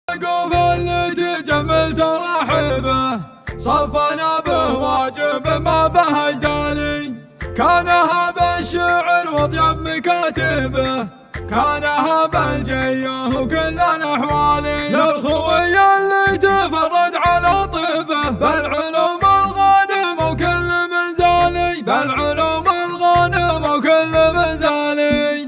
وقوف اللي تجمل ترحبه صفنا به واجب ما به اجدالي. كان هذا الشعر واطيب مكاتبه كان هذا الجيه وكل الاحوالي. للخوي اللي تفرد على طيبه بالعلوم الغانم وكل منزالي بالعلوم الغانم وكل منزالي.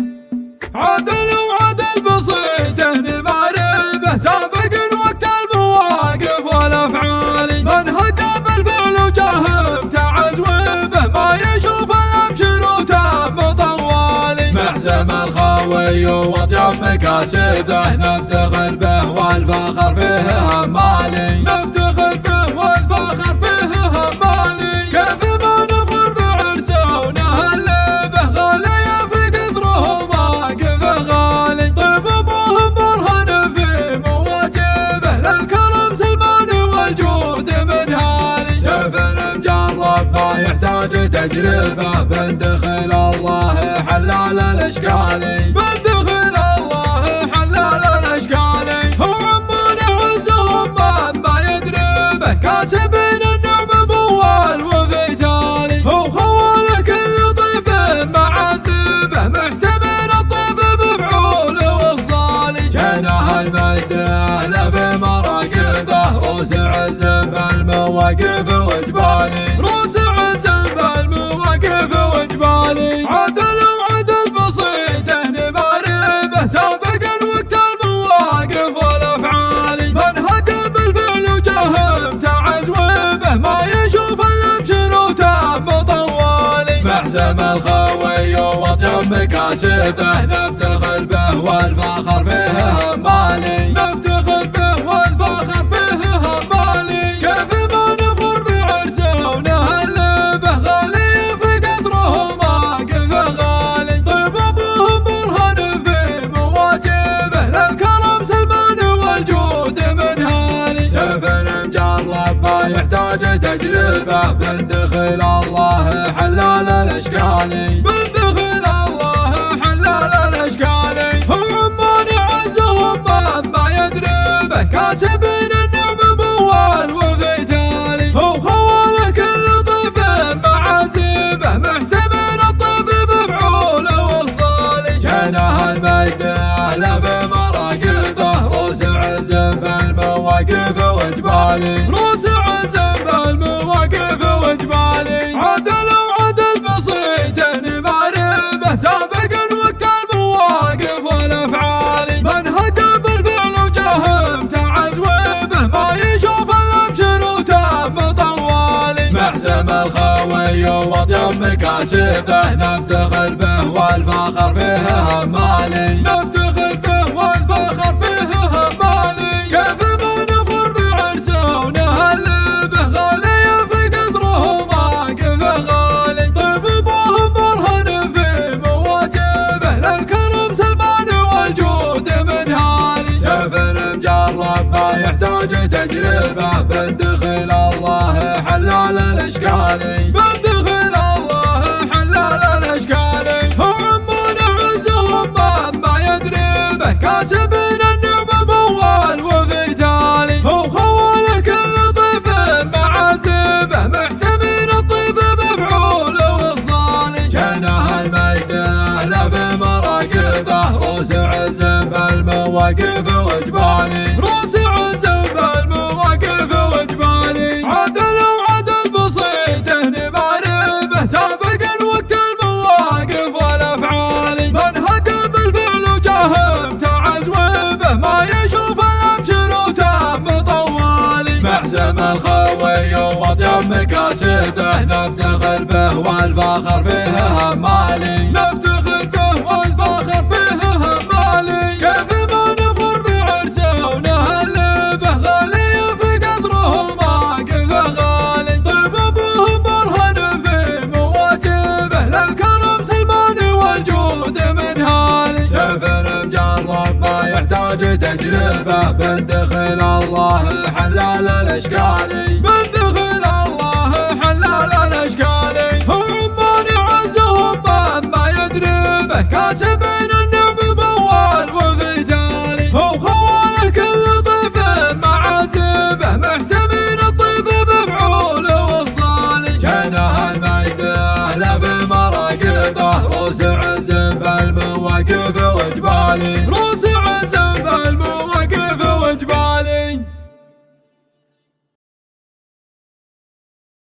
عدل وعدل بسيطه نماربه سابق وقت المواقف والافعال. منهج بالفعل وجهم تعزوبه ما يشوف الابشر وتام طوالي. محزم الخوي واطيب مكاسبه نفتخر به والفخر فيه همالي. نفتخر به والفخر فيه همالي. كيف ما نفر بعرسه ونهلبه غالي في قدره واقف غالي. طيب ابوهم برهن في مواجبه للكرم سلمان والجود منهالي. سيف مجرب ما يحتاج تجربه بندخل الله حلال الاشكالي. بندخل الله حلال الاشكالي. هو عمان عزهم ما يدري به كاسبين النعم بوال وفي تالي. هو خوال كل طيب معازبه محتمل الطيب بفعول وخصالي. جناح المجد اهل بمراقبه روس عزم بالمواقف وجبالي. روس عزم بالمواقف وجبالي. عدل وعدل بسيطه نماربه سابق وقت المواقف والافعال. منهج بالفعل وجهم تعزوبه ما يشوف الابشر وتام طوالي. محزم الخوي واطيب مكاسبه نفتخر به والفخر فيه همالي. نفتخر به والفخر فيه همالي. كيف ما نفر بعرسه ونهلبه غالي في قدره واقف غالي. طيب ابوهم برهن في مواجبه للكرم سلمان والجود منهالي. سيف مجرب ما يحتاج تجربه بندخل الله حلال الاشكالي. بندخل الله حلال الاشكالي. هو عمان عزهم ما يدري به كاسبين النعم بوال وفي تالي. هو خوال كل طيب معازبه محتمل الطيب بفعول وخصالي. جناح المجد اهل بمراقبه روس عزم بالمواقف وجبالي. روس عزم بالمواقف وجبالي. عدل وعدل بسيطه نماربه سابق وقت المواقف والافعال. منهج بالفعل وجهم تعزوبه ما يشوف الابشر وتام طوالي. محزم الخوي واطيب مكاسبه نفتخر به والفخر فيه همالي. نفتخر به والفخر فيه همالي. كيف ما نفر بعرسه ونهلبه غالي في قدره واقف غالي. طيب ابوهم برهن في مواجبه للكرم سلمان والجود منهالي. سيف مجرب ما يحتاج تجربه بندخل الله حلال الاشكالي. بندخل الله حلال الاشكالي. هو عمان عزهم ما يدري به كاسبين النعم بوال وفي تالي. هو خوال كل طيب معازبه محتمل الطيب بفعول وخصالي. جناح المجد اهل بمراقبه روس عزم بالمواقف وجبالي. روس عزم بالمواقف وجبالي. عدل وعدل بسيطه نماربه سابق وقت المواقف والافعال. منهج بالفعل وجهم تعزوبه ما يشوف الابشر وتام طوالي. محزم الخوي واطيب مكاسبه نفتخر به والفخر فيه همالي. نفتخر به والفخر فيه همالي. كيف ما نفر بعرسه ونهلبه غالي في قدره واقف غالي. طيب ابوهم برهن في مواجبه للكرم سلمان والجود منهالي. سيف مجرب ما يحتاج تجربه بندخل الله حلال الاشكالي. بندخل الله حلال الاشكالي. هو عمان عزهم ما يدري به كاسبين النعم بوال وفي تالي. هو خوال كل طيب فارس عز